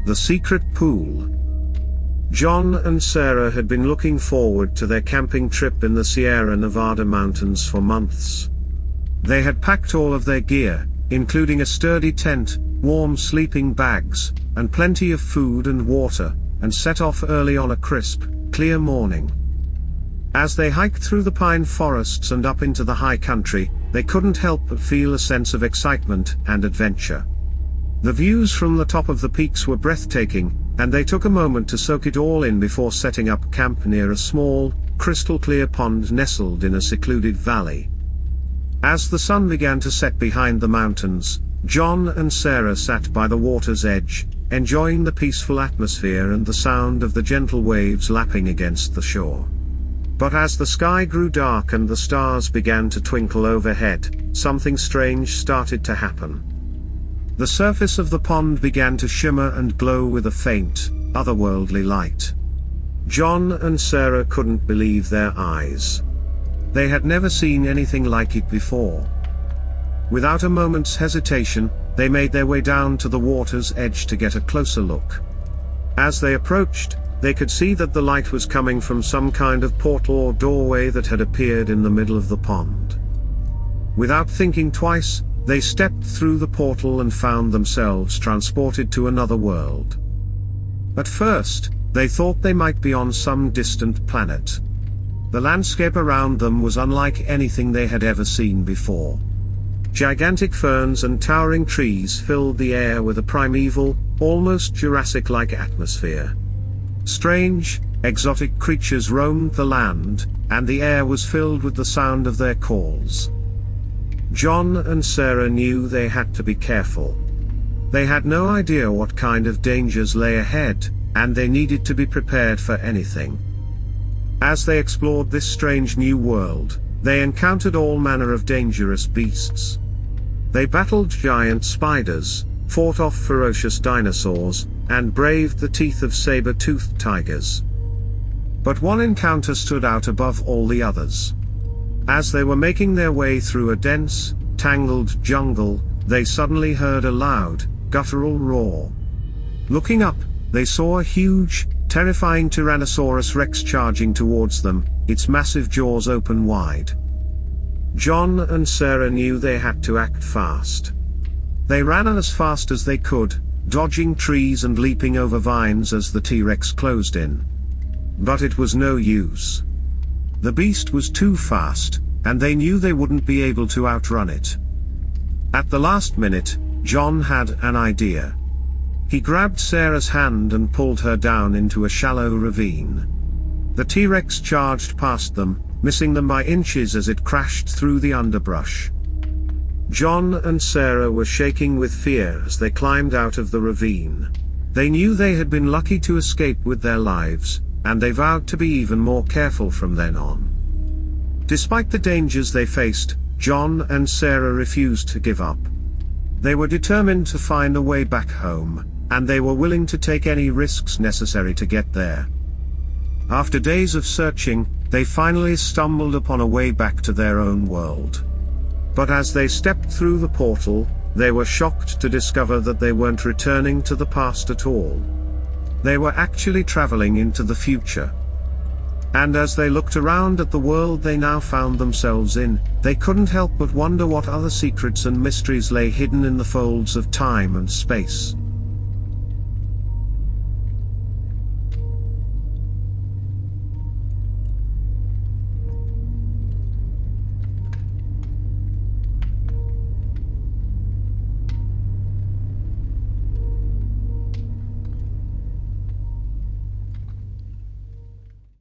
The secret pool. John and Sarah had been looking forward to their camping trip in the Sierra Nevada mountains for months. They had packed all of their gear, including a sturdy tent, warm sleeping bags, and plenty of food and water, and set off early on a crisp, clear morning. As they hiked through the pine forests and up into the high country, they couldn't help but feel a sense of excitement and adventure. The views from the top of the peaks were breathtaking, and they took a moment to soak it all in before setting up camp near a small, crystal-clear pond nestled in a secluded valley. As the sun began to set behind the mountains, John and Sarah sat by the water's edge, enjoying the peaceful atmosphere and the sound of the gentle waves lapping against the shore. But as the sky grew dark and the stars began to twinkle overhead, something strange started to happen. The surface of the pond began to shimmer and glow with a faint, otherworldly light. John and Sarah couldn't believe their eyes. They had never seen anything like it before. Without a moment's hesitation, they made their way down to the water's edge to get a closer look. As they approached, they could see that the light was coming from some kind of portal or doorway that had appeared in the middle of the pond. Without thinking twice, they stepped through the portal and found themselves transported to another world. At first, they thought they might be on some distant planet. The landscape around them was unlike anything they had ever seen before. Gigantic ferns and towering trees filled the air with a primeval, almost Jurassic-like atmosphere. Strange, exotic creatures roamed the land, and the air was filled with the sound of their calls. John and Sarah knew they had to be careful. They had no idea what kind of dangers lay ahead, and they needed to be prepared for anything. As they explored this strange new world, they encountered all manner of dangerous beasts. They battled giant spiders, fought off ferocious dinosaurs, and braved the teeth of saber-toothed tigers. But one encounter stood out above all the others. As they were making their way through a dense, tangled jungle, they suddenly heard a loud, guttural roar. Looking up, they saw a huge, terrifying Tyrannosaurus Rex charging towards them, its massive jaws open wide. John and Sarah knew they had to act fast. They ran as fast as they could, dodging trees and leaping over vines as the T-Rex closed in. But it was no use. The beast was too fast, and they knew they wouldn't be able to outrun it. At the last minute, John had an idea. He grabbed Sarah's hand and pulled her down into a shallow ravine. The T-Rex charged past them, missing them by inches as it crashed through the underbrush. John and Sarah were shaking with fear as they climbed out of the ravine. They knew they had been lucky to escape with their lives, and they vowed to be even more careful from then on. Despite the dangers they faced, John and Sarah refused to give up. They were determined to find a way back home, and they were willing to take any risks necessary to get there. After days of searching, they finally stumbled upon a way back to their own world. But as they stepped through the portal, they were shocked to discover that they weren't returning to the past at all. They were actually traveling into the future. And as they looked around at the world they now found themselves in, they couldn't help but wonder what other secrets and mysteries lay hidden in the folds of time and space.